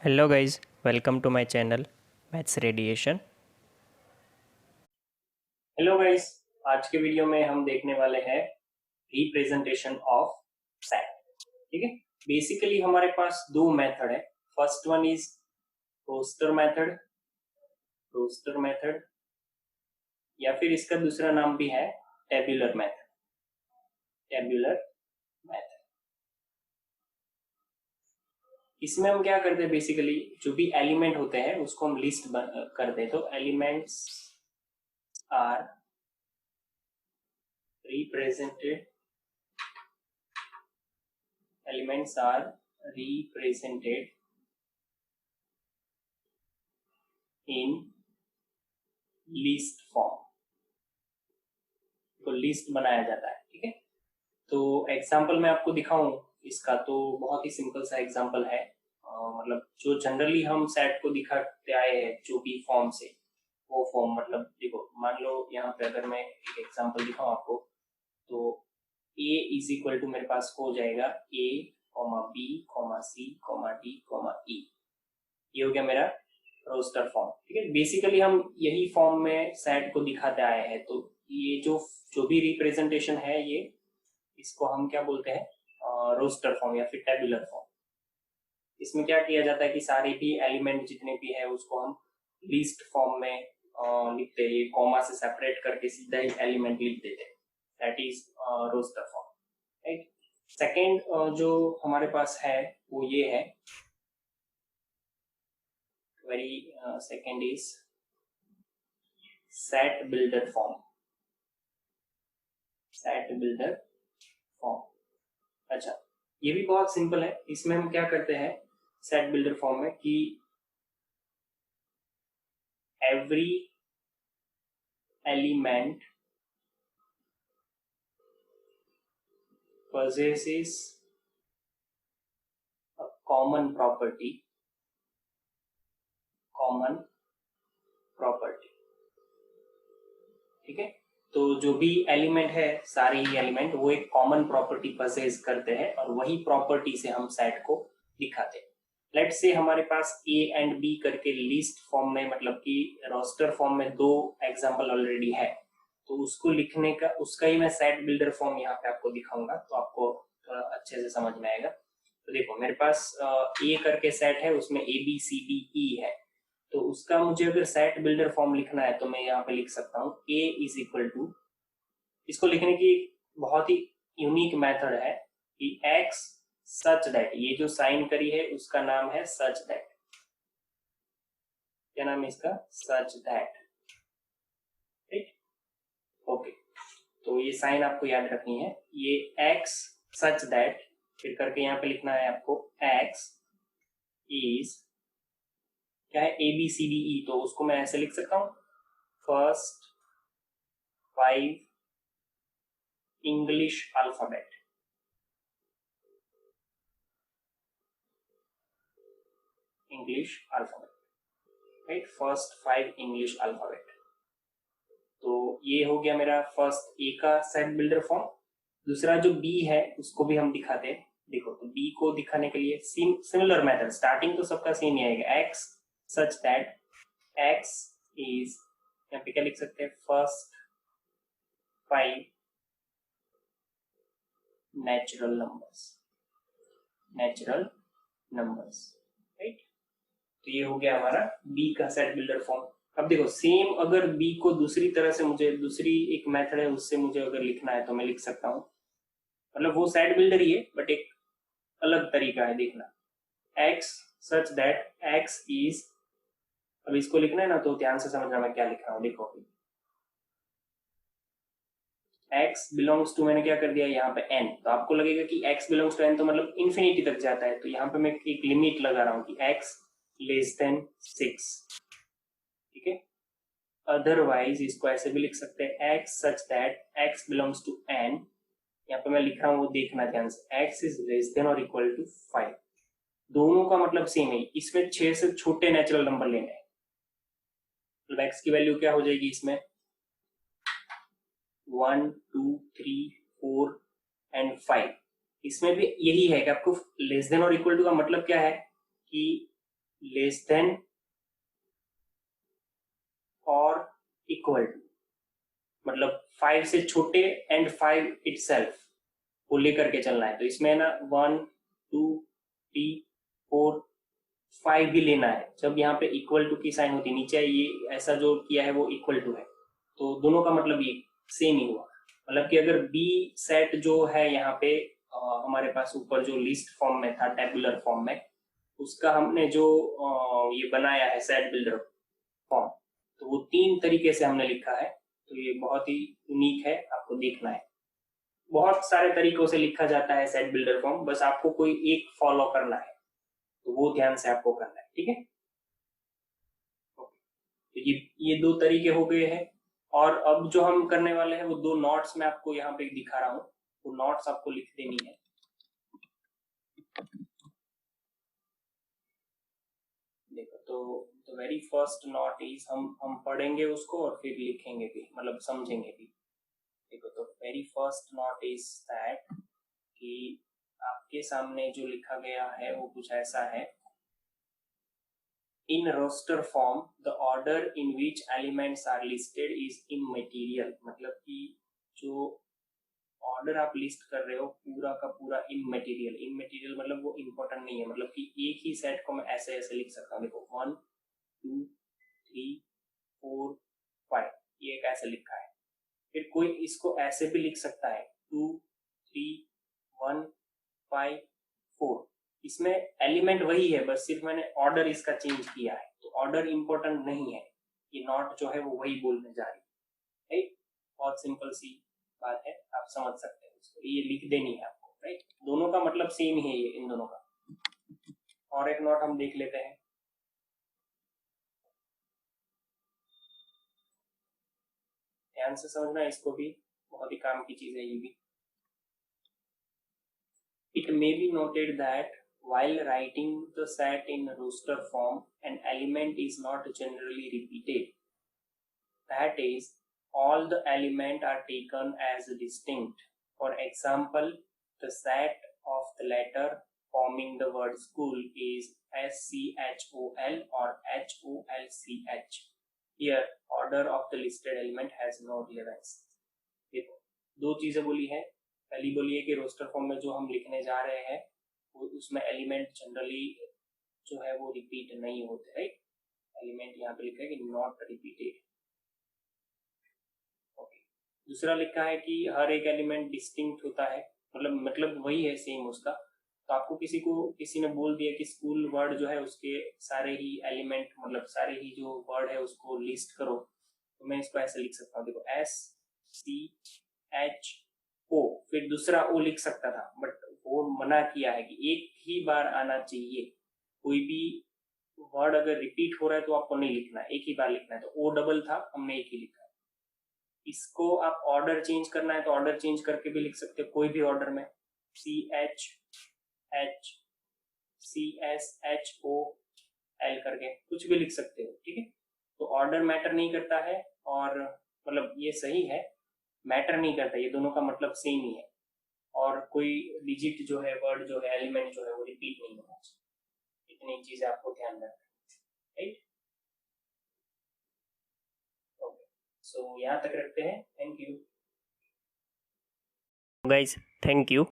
Hello guys, welcome to my channel maths radiation. Hello guys, आज के video में हम देखने वाले हैं रिप्रेजेंटेशन ऑफ सेट। ठीक है, बेसिकली हमारे पास दो मेथड है। First one is roster method या फिर इसका दूसरा नाम भी है टेब्यूलर मेथड। इसमें हम क्या करते हैं, बेसिकली जो भी एलिमेंट होते हैं उसको हम लिस्ट करते हैं। तो elements are represented elements are represented in list form। तो लिस्ट बनाया जाता है। ठीक है, तो एग्जांपल मैं आपको दिखाऊं इसका, तो बहुत ही सिंपल सा एग्जांपल है। मतलब जो जनरली हम सेट को दिखाते आए हैं जो भी फॉर्म से, वो फॉर्म मतलब देखो, मान लो यहाँ पे अगर मैं एक एग्जांपल दिखाऊं आपको, तो a इज इक्वल टू मेरे पास हो जाएगा a comma B comma C comma D comma E. ये हो गया मेरा रोस्टर फॉर्म। ठीक है, बेसिकली हम यही फॉर्म में सेट को दिखाते आए हैं। तो ये जो जो भी रिप्रेजेंटेशन है, ये इसको हम क्या बोलते हैं, रोस्टर फॉर्म या फिर टेबुलर फॉर्म। इसमें क्या किया जाता है कि सारे भी एलिमेंट जितने भी है उसको हम लिस्ट फॉर्म में लिखते हैं, कॉमा से सेपरेट करके सीधा ही एलिमेंट लिख देते हैं। That is roster form. Right, second जो हमारे पास है वो ये है, very second is set builder form. अच्छा, ये भी बहुत सिंपल है। इसमें हम क्या करते हैं सेट बिल्डर फॉर्म में कि every element possesses a common property। ठीक है, तो जो भी एलिमेंट है, सारे ही एलिमेंट वो एक कॉमन प्रॉपर्टी पजेस करते हैं और वही प्रॉपर्टी से हम सेट को दिखाते हैं। लेट्स से हमारे पास ए एंड बी करके लिस्ट फॉर्म में, मतलब कि रोस्टर फॉर्म में दो एग्जांपल ऑलरेडी है, तो उसको लिखने का, उसका ही मैं सेट बिल्डर फॉर्म यहाँ पे आपको दिखाऊंगा, तो आपको थोड़ा अच्छे से समझ में आएगा। तो देखो, मेरे पास ए करके सेट है, उसमें A B C D E है। तो उसका मुझे अगर सेट बिल्डर फॉर्म लिखना है तो मैं यहाँ पे लिख सकता हूँ a इज इक्वल टू, इसको लिखने की बहुत ही यूनिक मेथड है कि x सच दैट, ये जो साइन करी है उसका नाम है सच दैट। क्या नाम है इसका? Such that. ठीक, ओके, तो ये साइन आपको याद रखनी है। ये x सच दैट, फिर करके यहाँ पे लिखना है आपको x इज क्या है, A B C D E. तो उसको मैं ऐसे लिख सकता हूँ, first 5 English alphabet. Right, first 5 English alphabet. तो ये हो गया मेरा फर्स्ट ए का सेट बिल्डर फॉर्म। दूसरा जो बी है उसको भी हम दिखाते हैं। देखो, तो बी को दिखाने के लिए सिमिलर मेथड, स्टार्टिंग तो सबका सेम ही आएगा, x such that x is, यहाँ पे क्या लिख सकते हैं, फर्स्ट 5 नेचुरल नंबर्स। राइट, तो ये हो गया हमारा बी का सेट बिल्डर फॉर्म। अब देखो, सेम अगर बी को दूसरी तरह से, मुझे दूसरी एक मेथड है उससे मुझे अगर लिखना है तो मैं लिख सकता हूँ, मतलब वो सेट बिल्डर ही है बट एक अलग तरीका है देखना। X such that x is, अब इसको लिखना है ना तो ध्यान से समझना मैं क्या लिख रहा हूँ। देखो, x बिलोंग्स टू, मैंने क्या कर दिया यहाँ पे n, तो आपको लगेगा कि x बिलोंग्स टू n तो मतलब इंफिनिटी तक जाता है, तो यहाँ पे मैं एक लिमिट लगा रहा हूँ कि x लेस देन 6। ठीक है, अदरवाइज इसको ऐसे भी लिख सकते हैं, x such that x belongs to n। यहाँ पे मैं लिख रहा हूँ, वो देखना ध्यान से, x इज लेस देन और इक्वल टू 5। दोनों का मतलब सेम है, इसमें 6 से छोटे नेचुरल नंबर लेने हैं। मतलब x की वैल्यू क्या हो जाएगी इसमें, 1 2 3 4 एंड 5। इसमें भी यही है कि आपको लेस देन और इक्वल टू का मतलब क्या है कि लेस देन और इक्वल टू, मतलब 5 से छोटे एंड 5 इटसेल्फ को लेकर के चलना है। तो इसमें ना 1 2 3 4 5 भी लेना है। जब यहाँ पे इक्वल टू की साइन होती है, नीचे ये ऐसा जो किया है वो इक्वल टू है, तो दोनों का मतलब ये सेम ही हुआ। मतलब कि अगर बी सेट जो है यहाँ पे हमारे पास ऊपर जो लिस्ट फॉर्म में था, टेबुलर फॉर्म में, उसका हमने जो ये बनाया है सेट बिल्डर फॉर्म, तो वो 3 तरीके से हमने लिखा है। तो ये बहुत ही यूनिक है, आपको देखना है। बहुत सारे तरीकों से लिखा जाता है सेट बिल्डर फॉर्म, बस आपको कोई एक फॉलो करना है, तो वो ध्यान से आपको करना है, ठीक है। तो ये 2 तरीके हो गए हैं। और अब जो हम करने वाले हैं वो 2 नोट्स मैं आपको यहाँ पे दिखा रहा हूँ, वो नोट्स आपको लिख देनी है। देखो, तो वेरी फर्स्ट नोट इज, हम पढ़ेंगे उसको और फिर लिखेंगे भी, मतलब समझेंगे भी। देखो, तो very first note is that कि आपके सामने जो लिखा गया है वो कुछ ऐसा है। In roster form, the order in which elements are listed is immaterial। मतलब कि जो ऑर्डर आप लिस्ट कर रहे हो पूरा का पूरा इमटेरियल। इमटेरियल मतलब वो इम्पोर्टेंट नहीं है, मतलब कि एक ही सेट को मैं ऐसे ऐसे लिख सकता हूँ। देखो 1 2 3 4 5, ये एक ऐसे लिखा है। फिर कोई इसको ऐसे भी लिख सकता है 2 3 1 5 4। इसमें एलिमेंट वही है, बस सिर्फ मैंने ऑर्डर इसका चेंज किया है। तो ऑर्डर इंपॉर्टेंट नहीं है, ये नॉट जो है वो वही बोलने जा रही है, राइट। बहुत सिंपल सी बात है, आप समझ सकते हैं उसको, ये लिख देनी है आपको, राइट। दोनों का मतलब सेम ही है ये, इन दोनों का। और एक नोट हम देख लेते हैं। ध्यान से समझना इसको भी, बहुत ही काम की चीज है ये भी। It may be noted that while writing the set in roster form, an element is not generally repeated. That is, all the elements are taken as distinct. For example, the set of the letter forming the word school is SCHOL or HOLCH. Here, order of the listed element has no relevance. देखो, 2 चीजें बोली है। पहली बोली है कि roster form में जो हम लिखने जा रहे हैं वो उसमें एलिमेंट जनरली जो है वो रिपीट नहीं होते, राइट। एलिमेंट यहाँ पे लिखा है कि नॉट रिपीटेड। ओके। दूसरा लिखा है कि हर एक एलिमेंट डिस्टिंक्ट होता है, मतलब वही है सेम उसका। तो आपको किसी ने बोल दिया कि स्कूल वर्ड जो है उसके सारे ही एलिमेंट, मतलब सारे ही जो वर्ड है उसको लिस्ट करो, तो मैं इसको ऐसे लिख सकता हूँ। देखो SCHO, फिर दूसरा ओ लिख सकता था, बट वो मना किया है कि एक ही बार आना चाहिए। कोई भी वर्ड अगर रिपीट हो रहा है तो आपको नहीं लिखना है, एक ही बार लिखना है। तो ओ डबल था, हमने एक ही लिखा है। इसको आप ऑर्डर चेंज करना है तो ऑर्डर चेंज करके भी लिख सकते हो, कोई भी ऑर्डर में। CHHCSHOL करके कुछ भी लिख सकते हो, ठीक है। तो ऑर्डर मैटर नहीं करता है, और मतलब ये सही है, मैटर नहीं करता, ये दोनों का मतलब सेम ही है। और कोई डिजिट जो है, वर्ड जो है, एलिमेंट जो है वो रिपीट नहीं होना चाहिए। इतनी चीजें आपको ध्यान रखना है, राइट। ओके, सो यहाँ तक रखते हैं। Thank you guys, thank you.